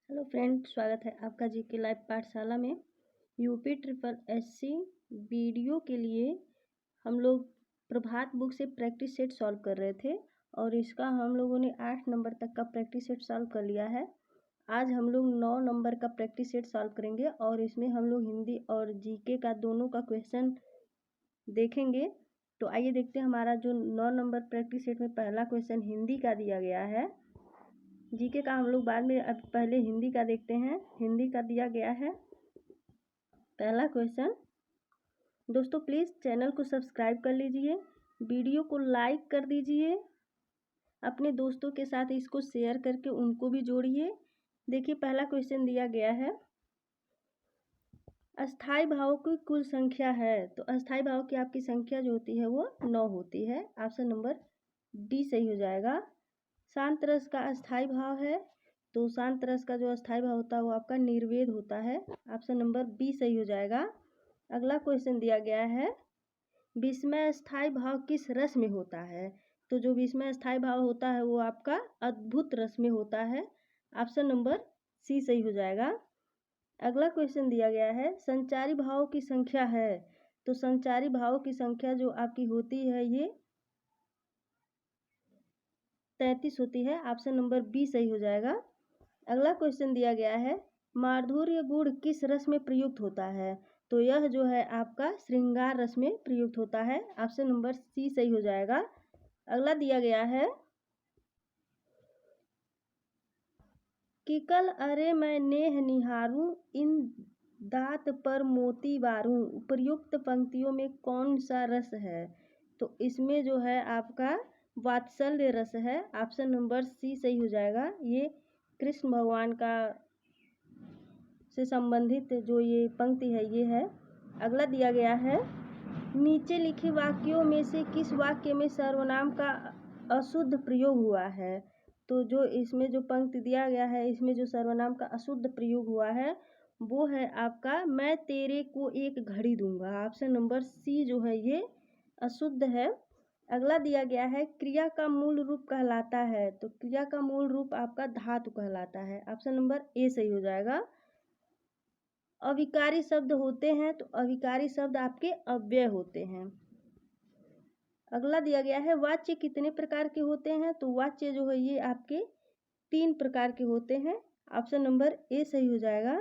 Hello friend, स्वागत है आपका जीके लाइव पाठशाला में। यूपी ट्रिपल एससी वीडियो के लिए हम लोग प्रभात बुक से प्रैक्टिस सेट सॉल्व कर रहे थे और इसका हम लोगों ने 8 नंबर तक का प्रैक्टिस सेट सॉल्व कर लिया है। आज हम लोग 9 नंबर का प्रैक्टिस सेट सॉल्व करेंगे और इसमें हम लोग हिंदी और जीके का दोनों का क्वेश्चन देखेंगे। तो आइए देखते हैं हमारा जो 9 नंबर प्रैक्टिस सेट में पहला क्वेश्चन हिंदी का दिया गया है। जीके का हम लोग बाद में, अब पहले हिंदी का देखते हैं। हिंदी का दिया गया है पहला क्वेश्चन। दोस्तों प्लीज़ चैनल को सब्सक्राइब कर लीजिए, वीडियो को लाइक कर दीजिए, अपने दोस्तों के साथ इसको शेयर करके उनको भी जोड़िए। देखिए पहला क्वेश्चन दिया गया है, अस्थाई भावों की कुल संख्या है। तो अस्थाई भाव की आपकी संख्या जो होती है वो 9 होती है। ऑप्शन नंबर डी सही हो जाएगा। शांत रस का अस्थाई भाव है, तो शांत रस का जो अस्थाई भाव होता है वो आपका निर्वेद होता है। ऑप्शन नंबर बी सही हो जाएगा। अगला क्वेश्चन दिया गया है, विस्मय अस्थाई भाव किस रस में होता है। तो जो विस्मय अस्थाई भाव होता है वो आपका अद्भुत रस में होता है। ऑप्शन नंबर सी सही हो जाएगा। अगला क्वेश्चन दिया गया है, संचारी भावों की संख्या है। तो संचारी भावों की संख्या जो आपकी होती है ये 33 होती है। ऑप्शन नंबर बी सही हो जाएगा। अगला क्वेश्चन दिया गया है, माधुर्य गुण किस रस में प्रयुक्त होता है। तो यह जो है आपका श्रृंगार रस में प्रयुक्त होता है। ऑप्शन नंबर सी सही हो जाएगा। अगला दिया गया है, किकल अरे मैं नेह निहारूं इन दात पर मोती बारूं, उपयुक्त पंक्तियों में कौन सा रस है। तो इसमें जो है आपका वात्सल्य रस है। ऑप्शन नंबर सी सही हो जाएगा। ये कृष्ण भगवान का से संबंधित जो ये पंक्ति है ये है। अगला दिया गया है, नीचे लिखे वाक्यों में से किस वाक्य में सर्वनाम का अशुद्ध प्रयोग हुआ है। तो जो इसमें जो पंक्ति दिया गया है इसमें जो सर्वनाम का अशुद्ध प्रयोग हुआ है वो है आपका मैं तेरे को एक घड़ी दूंगा। ऑप्शन नंबर सी जो है ये अशुद्ध है। अगला दिया गया है, क्रिया का मूल रूप कहलाता है। तो क्रिया का मूल रूप आपका धातु कहलाता है। ऑप्शन नंबर ए सही हो जाएगा। अविकारी शब्द होते हैं, तो अविकारी शब्द आपके अव्यय होते हैं। अगला दिया गया है, वाच्य कितने प्रकार के होते हैं। तो वाच्य जो है ये आपके 3 प्रकार के होते हैं। ऑप्शन नंबर ए सही हो जाएगा।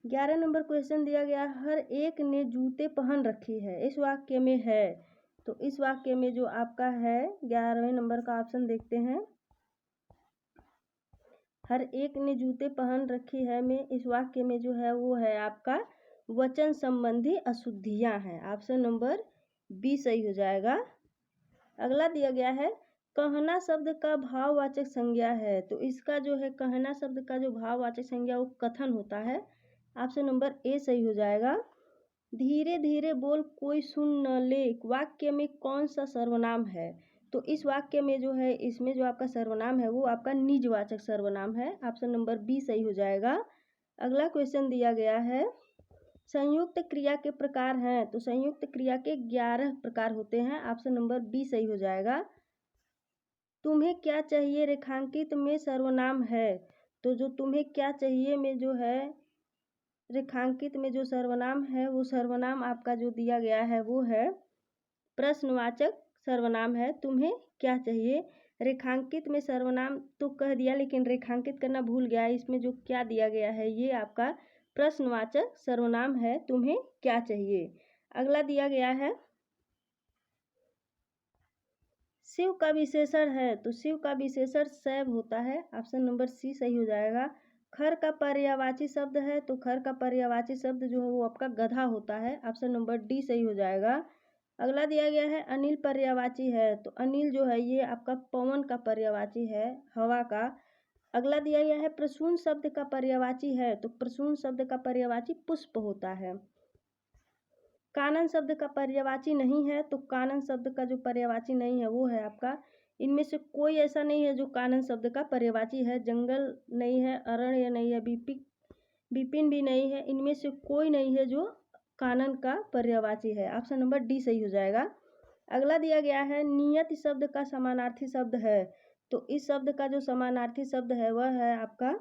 11 नंबर क्वेश्चन दिया गया, हर एक ने जूते पहन रखी है, इस वाक्य में है। तो इस वाक्य में जो आपका है 11वें नंबर का ऑप्शन देखते हैं, हर एक ने जूते पहन रखी है में इस वाक्य में जो है वो है आपका वचन संबंधी अशुद्धियां हैं। ऑप्शन नंबर बी सही हो जाएगा। अगला दिया गया है, कहना शब्द का भाववाचक संज्ञा है। तो इसका जो है कहना शब्द का जो भाववाचक संज्ञा वो कथन होता है। ऑप्शन नंबर ए सही हो जाएगा। धीरे धीरे बोल कोई सुन न ले, वाक्य में कौन सा सर्वनाम है। तो इस वाक्य में जो है इसमें जो आपका सर्वनाम है वो आपका निजवाचक सर्वनाम है। ऑप्शन नंबर बी सही हो जाएगा। अगला क्वेश्चन दिया गया है, संयुक्त क्रिया के प्रकार हैं। तो संयुक्त क्रिया के 11 प्रकार होते हैं। ऑप्शन नंबर बी सही हो जाएगा। तुम्हें क्या चाहिए रेखांकित में सर्वनाम है। तो जो तुम्हें क्या चाहिए में जो है रेखांकित में जो सर्वनाम है वो सर्वनाम आपका जो दिया गया है वो है प्रश्नवाचक सर्वनाम है। तुम्हें क्या चाहिए, रेखांकित में सर्वनाम तो कह दिया लेकिन रेखांकित करना भूल गया। इसमें जो क्या दिया गया है ये आपका प्रश्नवाचक सर्वनाम है, तुम्हें क्या चाहिए। अगला दिया गया है, शिव का विशेषण है। तो शिव का विशेषण शैव होता है। ऑप्शन नंबर सी सही हो जाएगा। खर का पर्यायवाची शब्द है। तो खर का पर्यायवाची शब्द जो है वो आपका गधा होता है। ऑप्शन नंबर डी सही हो जाएगा। अगला दिया गया है, अनिल पर्यायवाची है। तो अनिल जो है ये आपका पवन का पर्यायवाची है, हवा का। अगला दिया गया है, प्रसून शब्द का पर्यायवाची है। तो प्रसून शब्द का पर्यायवाची पुष्प होता है। कानन शब्द का पर्यायवाची नहीं है। तो कानन शब्द का जो पर्यायवाची नहीं है वो है आपका, इनमें से कोई ऐसा नहीं है जो कानन शब्द का पर्यायवाची है। जंगल नहीं है, अरण्य नहीं है, विपिन भी नहीं है, इनमें से कोई नहीं है जो कानन का पर्यायवाची है। ऑप्शन नंबर डी सही हो जाएगा। अगला दिया गया है, नियत शब्द का समानार्थी शब्द है। तो इस शब्द का जो समानार्थी शब्द है वह है आपका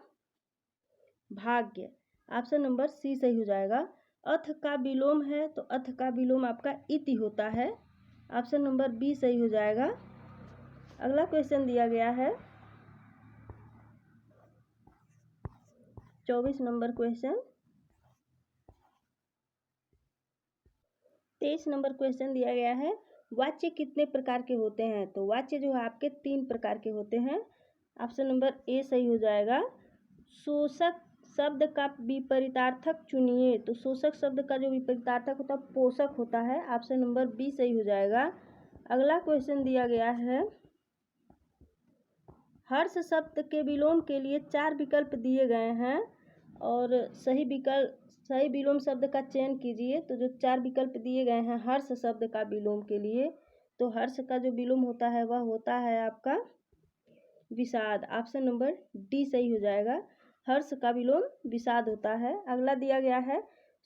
भाग्य। ऑप्शन नंबर सी सही हो जाएगा। अथ का विलोम है तो अथ का विलोम आपका इति होता है। ऑप्शन नंबर बी सही हो जाएगा। अगला क्वेश्चन दिया गया है 24 नंबर क्वेश्चन। 23 नंबर क्वेश्चन दिया गया है, वाच्य कितने प्रकार के होते हैं? तो वाच्य जो है आपके 3 प्रकार के होते हैं। ऑप्शन नंबर ए सही हो जाएगा। शोषक शब्द का विपरीतार्थक चुनिए। तो शोषक शब्द का जो विपरीतार्थक होता है पोषक होता है। ऑप्शन नंबर बी सही हो जाएगा। अगला क्वेश्चन दिया गया है, हर्ष शब्द के विलोम के लिए 4 विकल्प दिए गए हैं और सही विलोम शब्द का चयन कीजिए। तो जो 4 विकल्प दिए गए हैं हर्ष शब्द का विलोम के लिए, तो हर्ष का जो विलोम होता है वह होता है आपका विषाद। ऑप्शन नंबर डी सही हो जाएगा। हर्ष का विलोम विषाद होता है। अगला दिया गया है,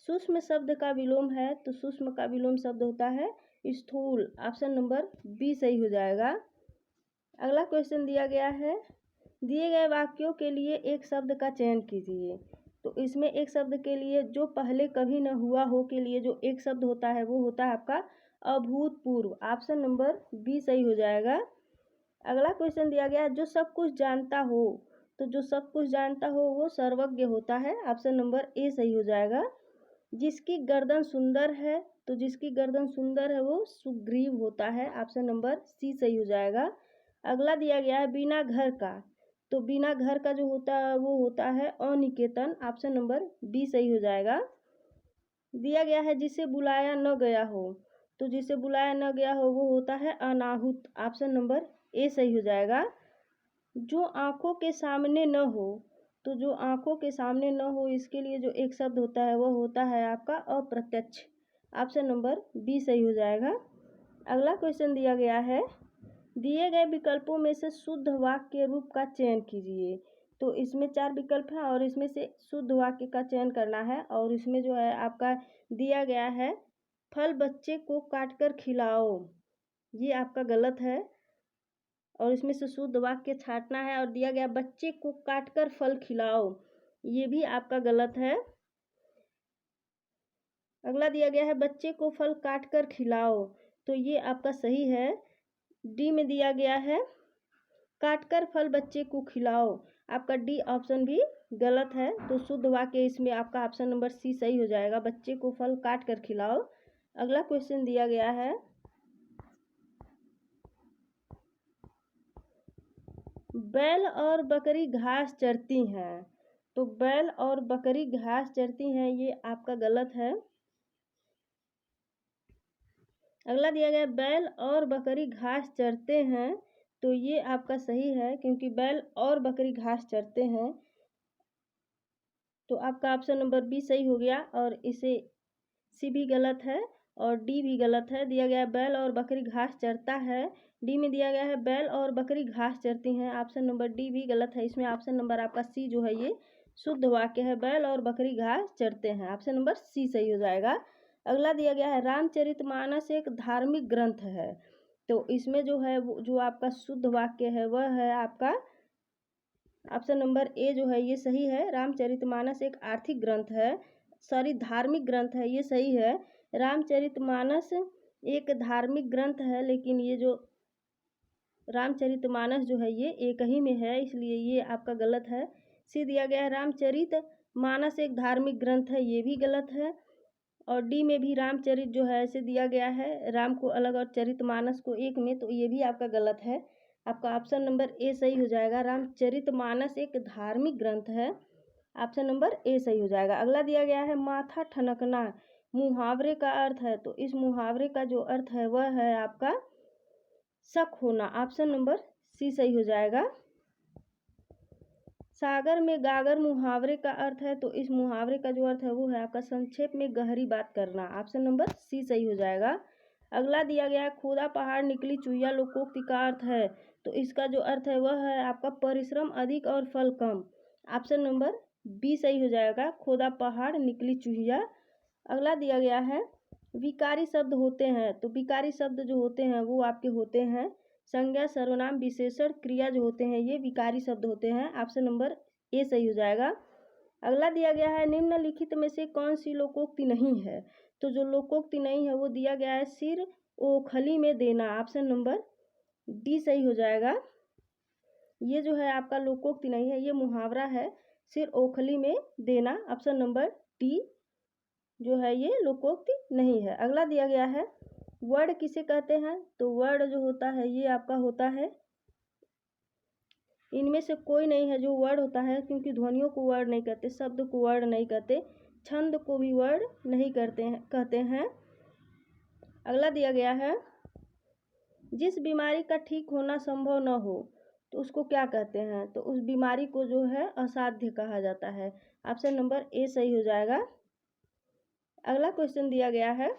सूक्ष्म शब्द का विलोम है तो सूक्ष्म का विलोम शब्द होता है स्थूल। ऑप्शन नंबर बी सही हो जाएगा। अगला क्वेश्चन दिया गया है, दिए गए वाक्यों के लिए एक शब्द का चयन कीजिए। तो इसमें एक शब्द के लिए जो पहले कभी न हुआ हो के लिए जो एक शब्द होता है वो होता है आपका अभूतपूर्व। ऑप्शन नंबर बी सही हो जाएगा। अगला क्वेश्चन दिया गया है, जो सब कुछ जानता हो। तो जो सब कुछ जानता हो वो सर्वज्ञ होता है। ऑप्शन नंबर ए सही हो जाएगा। जिसकी गर्दन सुंदर है तो जिसकी गर्दन सुंदर है वो सुग्रीव होता है। ऑप्शन नंबर सी सही हो जाएगा। अगला दिया गया है, बिना घर का। तो बिना घर का जो होता है वो होता है अनिकेतन। ऑप्शन नंबर बी सही हो जाएगा। दिया गया है, जिसे बुलाया न गया हो। तो जिसे बुलाया न गया हो वो होता है अनाहुत। ऑप्शन नंबर ए सही हो जाएगा। जो आंखों के सामने न हो। तो जो आंखों के सामने न हो इसके लिए जो एक शब्द होता है वह होता है आपका अप्रत्यक्ष। ऑप्शन नंबर बी सही हो जाएगा। अगला क्वेश्चन दिया गया है, दिए गए विकल्पों में से शुद्ध वाक्य के रूप का चयन कीजिए। तो इसमें 4 विकल्प हैं और इसमें से शुद्ध वाक्य का चयन करना है। और इसमें जो है आपका दिया गया है, फल बच्चे को काटकर खिलाओ, ये आपका गलत है। और इसमें से शुद्ध वाक्य छांटना है। और दिया गया बच्चे को काटकर फल खिलाओ, ये भी आपका गलत है। अगला दिया गया है, बच्चे को फल काटकर खिलाओ, तो ये आपका सही है। डी में दिया गया है, काटकर फल बच्चे को खिलाओ, आपका डी ऑप्शन भी गलत है। तो शुद्ध वाक्य इसमें आपका ऑप्शन नंबर सी सही हो जाएगा, बच्चे को फल काट कर खिलाओ। अगला क्वेश्चन दिया गया है, बैल और बकरी घास चरती हैं। तो बैल और बकरी घास चरती हैं, ये आपका गलत है। अगला दिया गया, बैल और बकरी घास चरते हैं, तो ये आपका सही है क्योंकि बैल और बकरी घास चरते हैं। तो आपका ऑप्शन नंबर बी सही हो गया। और इसे सी भी गलत है और डी भी गलत है। दिया गया बैल और बकरी घास चरता है, डी में दिया गया है बैल और बकरी घास चरती हैं, ऑप्शन नंबर डी भी गलत है। इसमें ऑप्शन नंबर आपका सी जो है ये शुद्ध वाक्य है, बैल और बकरी घास चरते हैं। ऑप्शन नंबर सी सही हो जाएगा। अगला दिया गया है, रामचरितमानस एक धार्मिक ग्रंथ है। तो इसमें जो है जो आपका शुद्ध वाक्य है वह है आपका ऑप्शन नंबर ए जो है ये सही है। रामचरितमानस एक आर्थिक ग्रंथ है, सॉरी धार्मिक ग्रंथ है, ये सही है। रामचरितमानस एक धार्मिक ग्रंथ है, लेकिन ये जो रामचरितमानस जो है ये एक ही में है, इसलिए ये आपका गलत है। सी दिया गया है, रामचरितमानस एक धार्मिक ग्रंथ है, ये भी गलत है। और डी में भी रामचरित जो है ऐसे दिया गया है, राम को अलग और चरितमानस को एक में, तो ये भी आपका गलत है। आपका ऑप्शन नंबर ए सही हो जाएगा, रामचरितमानस एक धार्मिक ग्रंथ है, ऑप्शन नंबर ए सही हो जाएगा। अगला दिया गया है, माथा ठनकना मुहावरे का अर्थ है। तो इस मुहावरे का जो अर्थ है वह है आपका शक होना, ऑप्शन नंबर सी सही हो जाएगा। सागर में गागर मुहावरे का अर्थ है, तो इस मुहावरे का जो अर्थ है वो है आपका संक्षेप में गहरी बात करना, ऑप्शन नंबर सी सही हो जाएगा। अगला दिया गया है, खोदा पहाड़ निकली चुहिया लोकोक्ति का अर्थ है। तो इसका जो अर्थ है वह है आपका परिश्रम अधिक और फल कम, ऑप्शन नंबर बी सही हो जाएगा, खोदा पहाड़ निकली चुहिया। अगला दिया गया है, विकारी शब्द होते हैं। तो विकारी शब्द जो होते हैं वो आपके होते हैं संज्ञा सर्वनाम विशेषण क्रिया जो होते हैं ये विकारी शब्द होते हैं, ऑप्शन नंबर ए सही हो जाएगा। अगला दिया गया है निम्नलिखित में से कौन सी लोकोक्ति नहीं है। तो जो लोकोक्ति नहीं है वो दिया गया है सिर ओखली में देना। ऑप्शन नंबर डी सही हो जाएगा। ये जो है आपका लोकोक्ति नहीं है, ये मुहावरा है, सिर ओखली में देना। ऑप्शन नंबर डी जो है ये लोकोक्ति नहीं है। अगला दिया गया है वर्ड किसे कहते हैं। तो वर्ड जो होता है ये आपका होता है, इनमें से कोई नहीं है जो वर्ड होता है, क्योंकि ध्वनियों को वर्ड नहीं कहते, शब्द को वर्ड नहीं कहते, छंद को भी वर्ड नहीं कहते हैं। अगला दिया गया है जिस बीमारी का ठीक होना संभव न हो तो उसको क्या कहते हैं। तो उस बीमारी को जो है असाध्य कहा जाता है। ऑप्शन नंबर ए सही हो जाएगा। अगला क्वेश्चन दिया गया है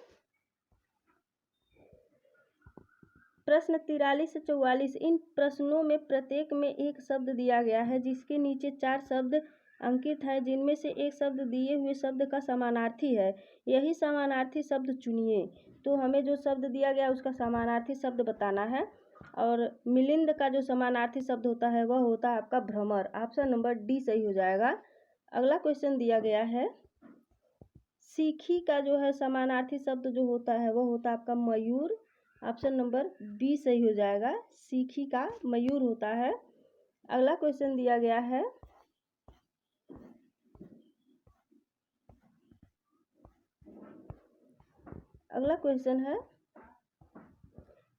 प्रश्न 43 से 44। इन प्रश्नों में प्रत्येक में एक शब्द दिया गया है जिसके नीचे 4 शब्द अंकित है, जिनमें से एक शब्द दिए हुए शब्द का समानार्थी है। यही समानार्थी शब्द चुनिए। तो हमें जो शब्द दिया गया उसका समानार्थी शब्द बताना है, और मिलिंद का जो समानार्थी शब्द होता है वह होता है आपका भ्रमर। ऑप्शन नंबर डी सही हो जाएगा। अगला क्वेश्चन दिया गया है सीखी का जो है समानार्थी शब्द जो होता है वह होता है आपका मयूर। ऑप्शन नंबर बी सही हो जाएगा। सीखी का मयूर होता है। अगला क्वेश्चन दिया गया है अगला क्वेश्चन है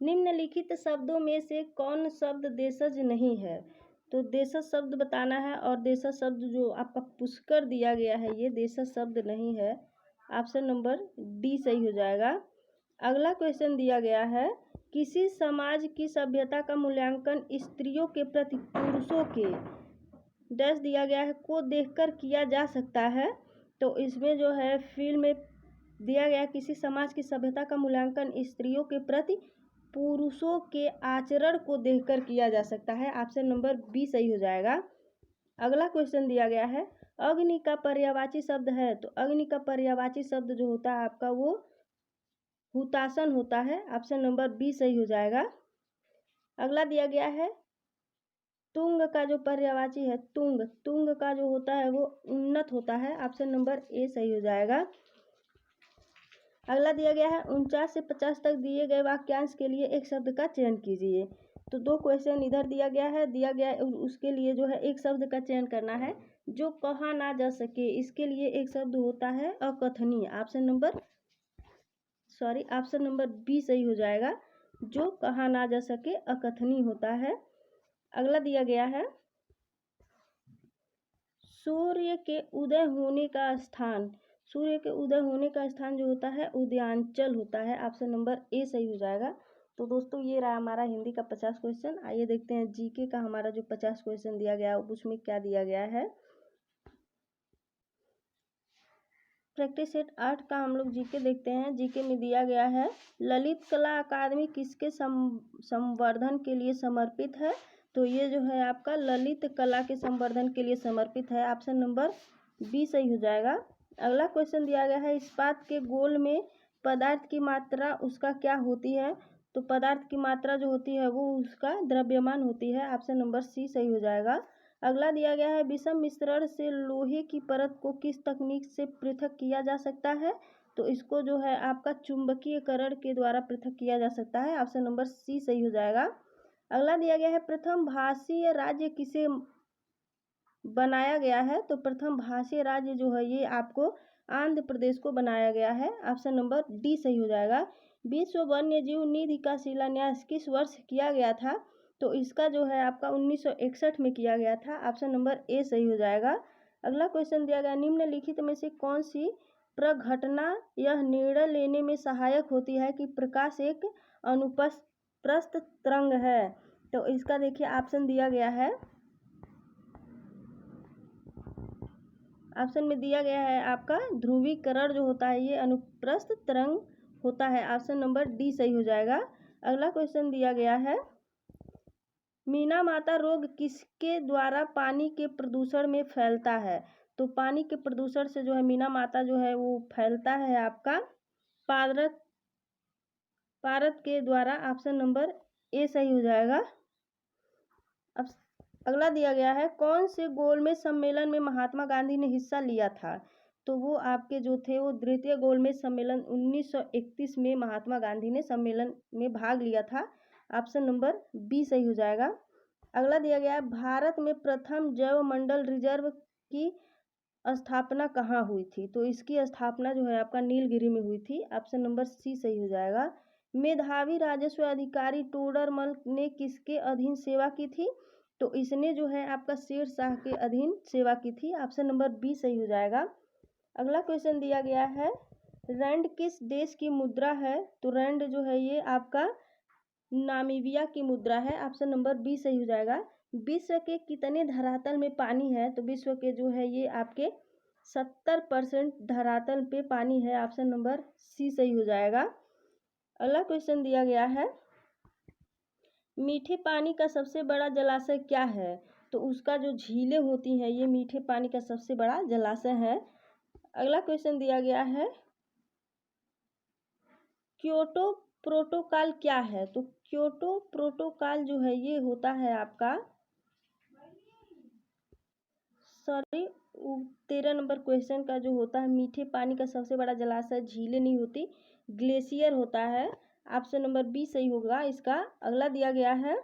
निम्नलिखित शब्दों में से कौन शब्द देशज नहीं है। तो देशज शब्द बताना है, और देशज शब्द जो आपका पुष्कर दिया गया है ये देशज शब्द नहीं है। ऑप्शन नंबर डी सही हो जाएगा। अगला क्वेश्चन दिया गया है किसी समाज की सभ्यता का मूल्यांकन स्त्रियों के प्रति पुरुषों के डैश दिया गया है को देखकर किया जा सकता है। तो इसमें जो है फिल्म में दिया गया किसी समाज की सभ्यता का मूल्यांकन स्त्रियों के प्रति पुरुषों के आचरण को देखकर किया जा सकता है। ऑप्शन नंबर बी सही हो जाएगा। अगला क्वेश्चन दिया गया है अग्नि का पर्यायवाची शब्द है। तो अग्नि का पर्यायवाची शब्द जो होता है आपका वो हुतासन होता है। ऑप्शन नंबर बी सही हो जाएगा। अगला दिया गया है तुंग का जो पर्यायवाची है तुंग का जो होता है वो उन्नत होता है। ऑप्शन नंबर ए सही हो जाएगा। अगला दिया गया है 49 से 50 तक दिए गए वाक्यांश के लिए एक शब्द का चयन कीजिए। तो 2 क्वेश्चन इधर दिया गया उसके लिए जो है एक शब्द का चयन करना है जो कहा ना जा सके। इसके लिए एक शब्द होता है अकथनीय। ऑप्शन नंबर बी सही हो जाएगा। जो कहा ना जा सके अकथनीय होता है। अगला दिया गया है सूर्य के उदय होने का स्थान। सूर्य के उदय होने का स्थान जो होता है उदयांचल होता है। ऑप्शन नंबर ए सही हो जाएगा। तो दोस्तों ये रहा हमारा हिंदी का 50 क्वेश्चन। आइए देखते हैं जीके का हमारा जो 50 क्वेश्चन दिया गया उसमें क्या दिया गया है। प्रैक्टिस सेट 8 का हम लोग जीके देखते हैं। जीके में दिया गया है ललित कला अकादमी किसके संवर्धन के लिए समर्पित है। तो ये जो है आपका ललित कला के संवर्धन के लिए समर्पित है। ऑप्शन नंबर बी सही हो जाएगा। अगला क्वेश्चन दिया गया है इस्पात के गोल में पदार्थ की मात्रा उसका क्या होती है। तो पदार्थ की मात्रा जो होती है वो उसका द्रव्यमान होती है। ऑप्शन नंबर सी सही हो जाएगा। अगला दिया गया है विषम मिश्रण से लोहे की परत को किस तकनीक से पृथक किया जा सकता है। तो इसको जो है आपका चुंबकीयकरण के द्वारा पृथक किया जा सकता है। ऑप्शन नंबर सी सही हो जाएगा। अगला दिया गया है प्रथम भाषीय राज्य किसे बनाया गया है। तो प्रथम भाषीय राज्य जो है ये आपको आंध्र प्रदेश को बनाया गया है। ऑप्शन नंबर डी सही हो जाएगा। विश्व वन्य जीव निधि का शिलान्यास किस वर्ष किया गया था। तो इसका जो है आपका 1961 में किया गया था। ऑप्शन नंबर ए सही हो जाएगा। अगला क्वेश्चन दिया गया निम्नलिखित में से कौन सी प्रघटना यह निर्णय लेने में सहायक होती है कि प्रकाश एक अनुप्रस्थ तरंग है। तो इसका देखिए ऑप्शन दिया गया है। ऑप्शन में दिया गया है आपका ध्रुवीकरण जो होता है ये अनुप्रस्थ तरंग होता है। ऑप्शन नंबर डी सही हो जाएगा। अगला क्वेश्चन दिया गया है मीना माता रोग किसके द्वारा पानी के प्रदूषण में फैलता है। तो पानी के प्रदूषण से जो है मीना माता जो है वो फैलता है आपका पारद के द्वारा। ऑप्शन नंबर ए सही हो जाएगा। अब अगला दिया गया है, कौन से गोलमेज सम्मेलन में महात्मा गांधी ने हिस्सा लिया था? तो वो आपके जो थे वो द्वितीय गोलमेज सम्मेलन 1931 में महात्मा गांधी ने सम्मेलन में भाग लिया था। ऑप्शन नंबर बी सही हो जाएगा। अगला दिया गया है, भारत में प्रथम जैव मंडल रिजर्व की स्थापना कहाँ हुई थी? तो इसकी स्थापना जो है आपका नीलगिरी में हुई थी। ऑप्शन नंबर सी सही हो जाएगा। मेधावी राजस्व अधिकारी टोडरमल ने किसके अधीन सेवा की थी? तो इसने जो है आपका शेरशाह के अधीन सेवा की थी। ऑप्शन नंबर बी सही हो जाएगा। अगला क्वेश्चन दिया गया है, रैंड किस देश की मुद्रा है? तो रैंड जो है ये आपका नामीबिया की मुद्रा है। ऑप्शन नंबर बी सही हो जाएगा। विश्व के कितने धरातल में पानी है? तो विश्व के जो है ये आपके 70% धरातल पे पानी है। ऑप्शन नंबर सी सही हो जाएगा। अगला क्वेश्चन दिया गया है, मीठे पानी का सबसे बड़ा जलाशय क्या है? तो उसका जो झीलें होती हैं ये मीठे पानी का सबसे बड़ा जलाशय है। अगला क्वेश्चन दिया गया है, क्योटो प्रोटोकॉल क्या है? तो क्योटो प्रोटोकॉल जो है ये होता है आपका, सॉरी 13 नंबर क्वेश्चन का जो होता है, मीठे पानी का सबसे बड़ा जलाशय झीलें नहीं होती, ग्लेशियर होता है। ऑप्शन नंबर बी सही होगा इसका। अगला दिया गया है,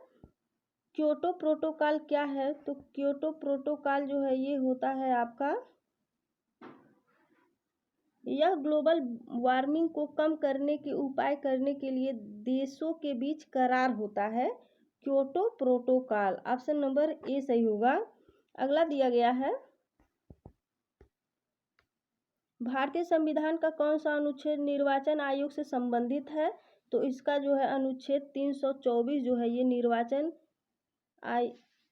क्योटो प्रोटोकॉल क्या है? तो क्योटो प्रोटोकॉल जो है ये होता है आपका, यह ग्लोबल वार्मिंग को कम करने के उपाय करने के लिए देशों के बीच करार होता है, Kyoto protocol. Option number A सही होगा। अगला दिया गया है, भारतीय संविधान का कौन सा अनुच्छेद निर्वाचन आयोग से संबंधित है? तो इसका जो है अनुच्छेद 324 जो है ये निर्वाचन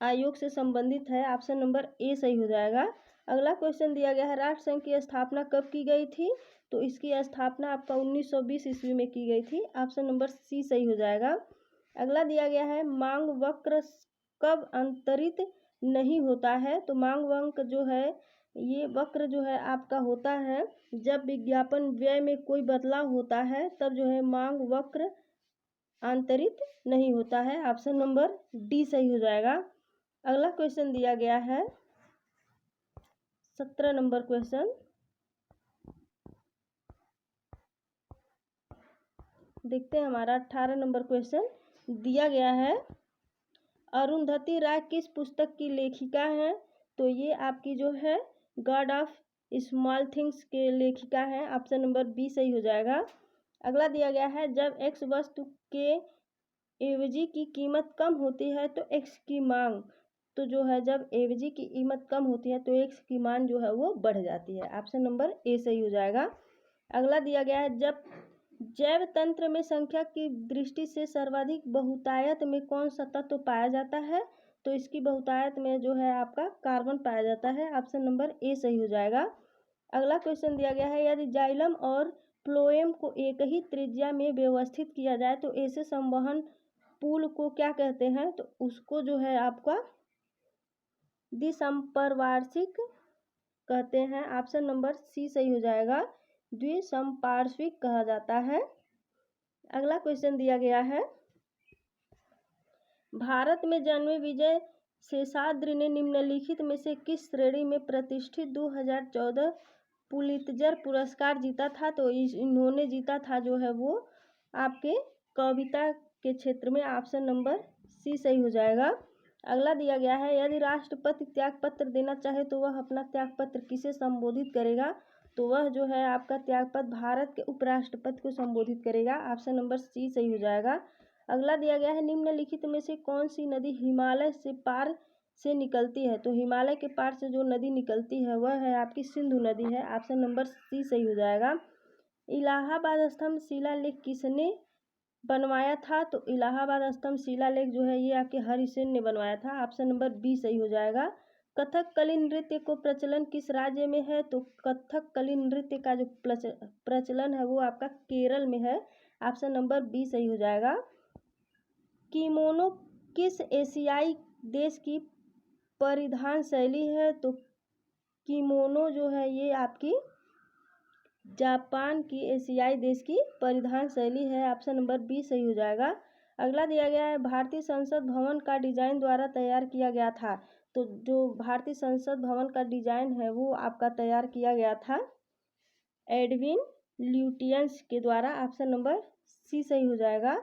आयोग से संबंधित है। ऑप्शन नंबर ए सही हो जाएगा। अगला क्वेश्चन दिया गया है, राष्ट्र संघ की स्थापना कब की गई थी? तो इसकी स्थापना आपका 1920 ईस्वी में की गई थी। ऑप्शन नंबर सी सही हो जाएगा। अगला दिया गया है, मांग वक्र कब अंतरित नहीं होता है? तो मांग वक्र जो है ये वक्र जो है आपका होता है जब विज्ञापन व्यय में कोई बदलाव होता है, तब जो है मांग वक्र आंतरित नहीं होता है। ऑप्शन नंबर डी सही हो जाएगा। अगला क्वेश्चन दिया गया है 17 नंबर क्वेश्चन, देखते हैं हमारा 18 नंबर क्वेश्चन दिया गया है, अरुंधति राय किस पुस्तक की लेखिका हैं? तो ये आपकी जो है गॉड ऑफ स्मॉल थिंग्स के लेखिका हैं। ऑप्शन नंबर बी सही हो जाएगा। अगला दिया गया है, जब एक्स वस्तु के एवजी की कीमत कम होती है तो एक्स की मांग, तो जो है जब एवजी की कीमत कम होती है तो एक्स की मांग जो है वो बढ़ जाती है। ऑप्शन नंबर ए सही हो जाएगा। अगला दिया गया है, जब जैव तंत्र में संख्या की दृष्टि से सर्वाधिक बहुतायत में कौन सा तत्व पाया जाता है? तो इसकी बहुतायत में जो है आपका कार्बन पाया जाता है। ऑप्शन नंबर ए सही हो जाएगा। अगला क्वेश्चन दिया गया है, यदि जाइलम और फ्लोएम को एक ही त्रिज्या में व्यवस्थित किया जाए तो ऐसे संवहन पुल को क्या कहते हैं? तो उसको जो है आपका द्विसंपार्श्विक कहते हैं। ऑप्शन नंबर सी सही हो जाएगा, द्विसंपार्श्विक कहा जाता है। अगला क्वेश्चन दिया गया है, भारत में जन्मे विजय शेषाद्रि ने निम्नलिखित में से किस श्रेणी में प्रतिष्ठित 2014 पुलित्जर पुरस्कार जीता था? तो इन्होंने जीता था जो है वो आपके कविता के क्षेत्र में। ऑप्शन नंबर सी सही हो जाएगा। अगला दिया गया है, यदि राष्ट्रपति त्यागपत्र देना चाहे तो वह अपना त्यागपत्र किसे संबोधित करेगा? तो वह जो है आपका त्यागपत्र भारत के उपराष्ट्रपति को संबोधित करेगा। ऑप्शन नंबर सी सही हो जाएगा। अगला दिया गया है, निम्नलिखित में से कौन सी नदी हिमालय से पार से निकलती है? तो हिमालय के पार से जो नदी निकलती है वह है आपकी सिंधु नदी है। ऑप्शन नंबर सी सही हो जाएगा। इलाहाबाद स्तंभ शिलालेख किसने बनवाया था? तो इलाहाबाद स्तंभ शिलालेख जो है ये आपके हरिसेन ने बनवाया था। ऑप्शन नंबर बी सही हो जाएगा। कथकली नृत्य को प्रचलन किस राज्य में है? तो कथकली नृत्य का जो प्रचलन है वो आपका केरल में है। ऑप्शन नंबर बी सही हो जाएगा। किमोनो किस एशियाई देश की परिधान शैली है? तो किमोनो जो है ये आपकी जापान की एशियाई देश की परिधान शैली है। ऑप्शन नंबर बी सही हो जाएगा। अगला दिया गया है भारतीय संसद भवन का डिजाइन द्वारा तैयार किया गया था। तो जो भारतीय संसद भवन का डिजाइन है वो आपका तैयार किया गया था एडविन ल्यूटियंस के द्वारा। ऑप्शन नंबर सी सही हो जाएगा।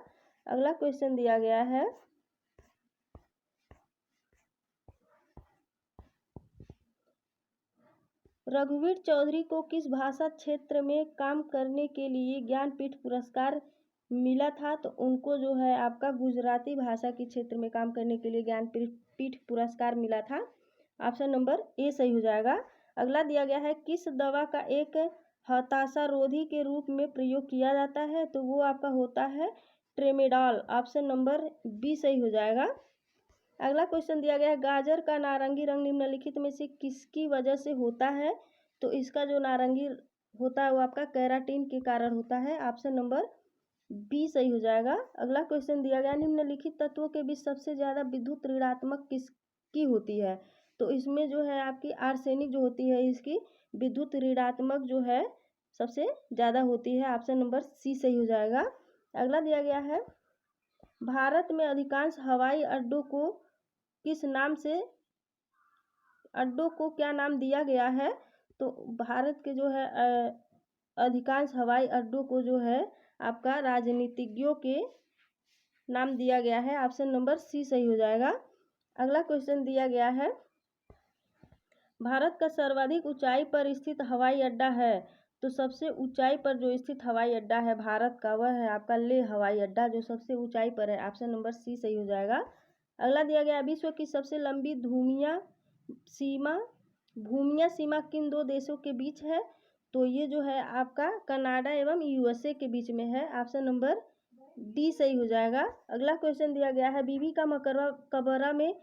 अगला क्वेश्चन दिया गया है रघुवीर चौधरी को किस भाषा क्षेत्र में काम करने के लिए ज्ञानपीठ पुरस्कार मिला था। तो उनको जो है आपका गुजराती भाषा के क्षेत्र में काम करने के लिए ज्ञानपीठ पुरस्कार मिला था। ऑप्शन नंबर ए सही हो जाएगा। अगला दिया गया है किस दवा का एक हताशा रोधी के रूप में प्रयोग किया जाता है। तो वो आपका होता है ट्रेमेडॉल। ऑप्शन नंबर बी सही हो जाएगा। अगला क्वेश्चन दिया गया है गाजर का नारंगी रंग निम्नलिखित में से किसकी वजह से होता है। तो इसका जो नारंगी होता है वो आपका केराटिन के कारण होता है। ऑप्शन नंबर बी सही हो जाएगा। अगला क्वेश्चन दिया गया निम्नलिखित तत्वों के बीच सबसे ज्यादा विद्युत ऋणात्मक किसकी होती है। तो इसमें जो है आपकी आर्सेनिक जो होती है इसकी विद्युत ऋणात्मक जो है सबसे ज्यादा होती है। ऑप्शन नंबर सी सही हो जाएगा। अगला दिया गया है भारत में अधिकांश हवाई अड्डों को किस नाम से अड्डों को क्या नाम दिया गया है। तो भारत के जो है अधिकांश हवाई अड्डों को जो है आपका राजनीतिज्ञों के नाम दिया गया है। ऑप्शन नंबर सी सही हो जाएगा। अगला क्वेश्चन दिया गया है भारत का सर्वाधिक ऊंचाई पर स्थित हवाई अड्डा है। तो सबसे ऊंचाई पर जो स्थित हवाई अड्डा है भारत का वह है आपका लेह हवाई अड्डा जो सबसे ऊंचाई पर है। ऑप्शन नंबर सी सही हो जाएगा। अगला दिया गया विश्व की सबसे लंबी भूमिया सीमा किन दो देशों के बीच है। तो ये जो है आपका कनाडा एवं यूएसए के बीच में है। ऑप्शन नंबर डी सही हो जाएगा। अगला क्वेश्चन दिया गया है बीबी का मकबरा में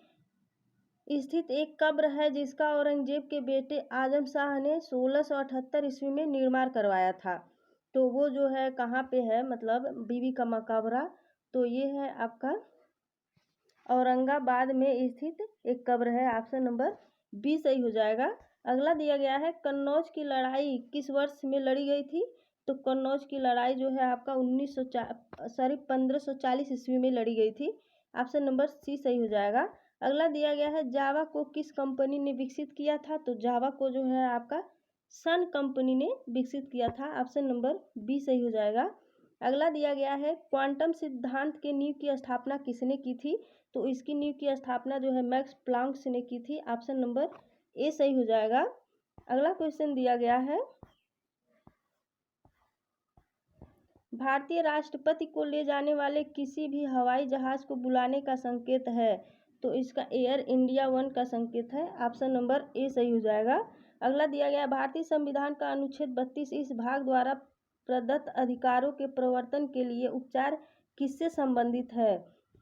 स्थित एक कब्र है जिसका औरंगजेब के बेटे आजम शाह ने 1678 ईस्वी में निर्माण करवाया था। तो वो जो है कहाँ पे है मतलब बीबी का मकबरा। तो ये है आपका औरंगाबाद में स्थित एक कब्र है। ऑप्शन नंबर बी सही हो जाएगा। अगला दिया गया है कन्नौज की लड़ाई किस वर्ष में लड़ी गई थी। तो कन्नौज की लड़ाई जो है आपका 1540 ईस्वी में लड़ी गई थी। ऑप्शन नंबर सी सही हो जाएगा। अगला दिया गया है जावा को किस कंपनी ने विकसित किया था। तो जावा को जो है आपका सन कंपनी ने विकसित किया था। ऑप्शन नंबर बी सही हो जाएगा। अगला दिया गया है क्वांटम सिद्धांत के नींव की स्थापना किसने की थी। तो इसकी नींव की स्थापना जो है मैक्स प्लांक ने की थी। ऑप्शन नंबर ए सही हो जाएगा। अगला क्वेश्चन दिया गया है भारतीय राष्ट्रपति को ले जाने वाले किसी भी हवाई जहाज को बुलाने का संकेत है। तो इसका एयर इंडिया 1 का संकेत है। ऑप्शन नंबर ए सही हो जाएगा। अगला दिया गया भारतीय संविधान का अनुच्छेद 32 इस भाग द्वारा प्रदत्त अधिकारों के प्रवर्तन के लिए उपचार किससे संबंधित है।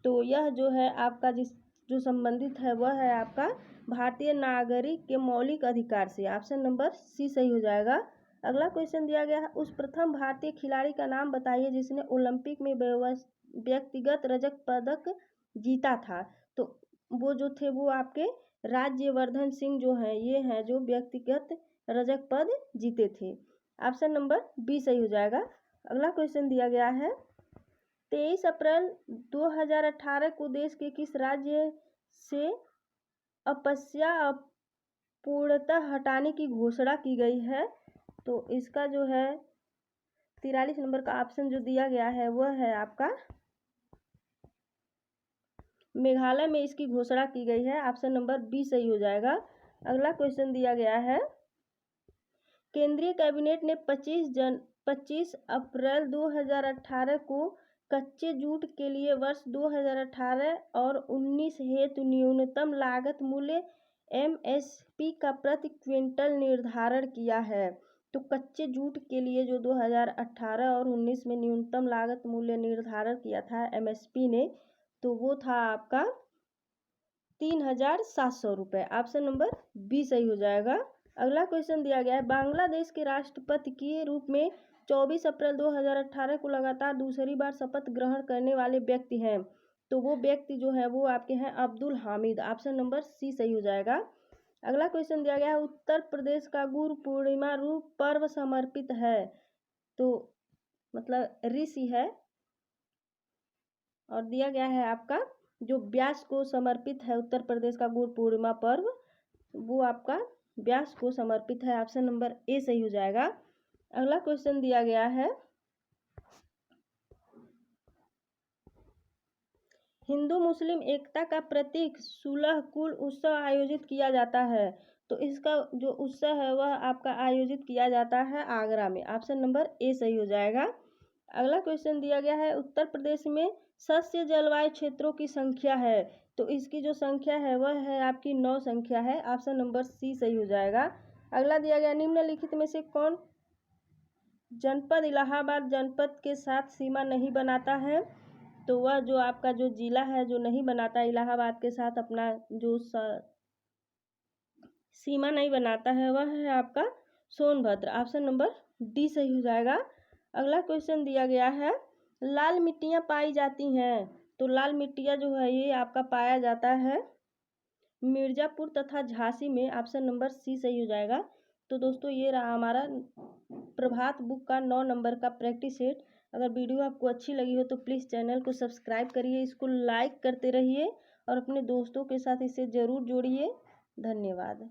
तो यह जो है आपका जो संबंधित है वह है आपका भारतीय नागरिक के मौलिक अधिकार से। ऑप्शन नंबर सी सही हो जाएगा। अगला क्वेश्चन दिया गया है उस प्रथम भारतीय खिलाड़ी का नाम बताइए जिसने ओलंपिक में व्यक्तिगत रजत पदक जीता था। तो वो जो थे वो आपके राज्यवर्धन सिंह जो हैं ये हैं जो व्यक्तिगत रजत पद जीते थे। ऑप्शन नंबर बी सही हो जाएगा। अगला क्वेश्चन दिया गया है 23 अप्रैल 2018 को देश के किस राज्य से अपस्या पूर्णतः हटाने की घोषणा की गई है। तो इसका जो है 43 नंबर का ऑप्शन जो दिया गया है वह है आपका मेघालय में इसकी घोषणा की गई है। ऑप्शन नंबर बी सही हो जाएगा। अगला क्वेश्चन दिया गया है केंद्रीय कैबिनेट ने 25 अप्रैल 2018 को कच्चे जूट के लिए वर्ष 2018 और 19 हेतु न्यूनतम लागत मूल्य MSP का प्रति क्विंटल निर्धारण किया है। तो कच्चे जूट के लिए जो 2018 और 19 में न्यूनतम लागत मूल्य निर्धारण किया था MSP ने तो वो था आपका 3700 रुपये। ऑप्शन नंबर बी सही हो जाएगा। अगला क्वेश्चन दिया गया है बांग्लादेश के राष्ट्रपति के रूप में 24 अप्रैल 2018 को लगातार दूसरी बार शपथ ग्रहण करने वाले व्यक्ति हैं। तो वो व्यक्ति जो है वो आपके हैं Abdul Hamid. Option number C सही हो जाएगा। अगला क्वेश्चन दिया गया है उत्तर प्रदेश का गुरु पूर्णिमा रूप पर्व समर्पित है। तो मतलब ऋषि है और दिया गया है आपका जो व्यास को समर्पित है उत्तर प्रदेश का गुरु पूर्णिमा पर्व, वो आपका व्यास को समर्पित है। ऑप्शन नंबर ए सही हो जाएगा। अगला क्वेश्चन दिया गया है, हिंदू मुस्लिम एकता का प्रतीक सुलह कुल उत्सव आयोजित किया जाता है, तो इसका जो उत्सव है वह आपका आयोजित किया जाता है आगरा में। ऑप्शन नंबर ए सही हो जाएगा। अगला क्वेश्चन दिया गया है, उत्तर प्रदेश में सस्य जलवायु क्षेत्रों की संख्या है, तो इसकी जो संख्या है वह है आपकी 9 संख्या है। ऑप्शन नंबर सी सही हो जाएगा। अगला दिया गया, निम्नलिखित में से कौन जनपद इलाहाबाद जनपद के साथ सीमा नहीं बनाता है, तो वह जो आपका जो जिला है जो नहीं बनाता इलाहाबाद के साथ अपना जो सीमा नहीं बनाता है वह है आपका सोनभद्र। ऑप्शन नंबर डी सही हो जाएगा। अगला क्वेश्चन दिया गया है, लाल मिट्टियाँ पाई जाती हैं, तो लाल मिट्टियाँ जो है ये आपका पाया जाता है मिर्ज़ापुर तथा झांसी में। ऑप्शन नंबर सी सही हो जाएगा। तो दोस्तों ये रहा हमारा प्रभात बुक का 9 नंबर का प्रैक्टिस सेट। अगर वीडियो आपको अच्छी लगी हो तो प्लीज़ चैनल को सब्सक्राइब करिए, इसको लाइक करते रहिए और अपने दोस्तों के साथ इसे ज़रूर जोड़िए। धन्यवाद।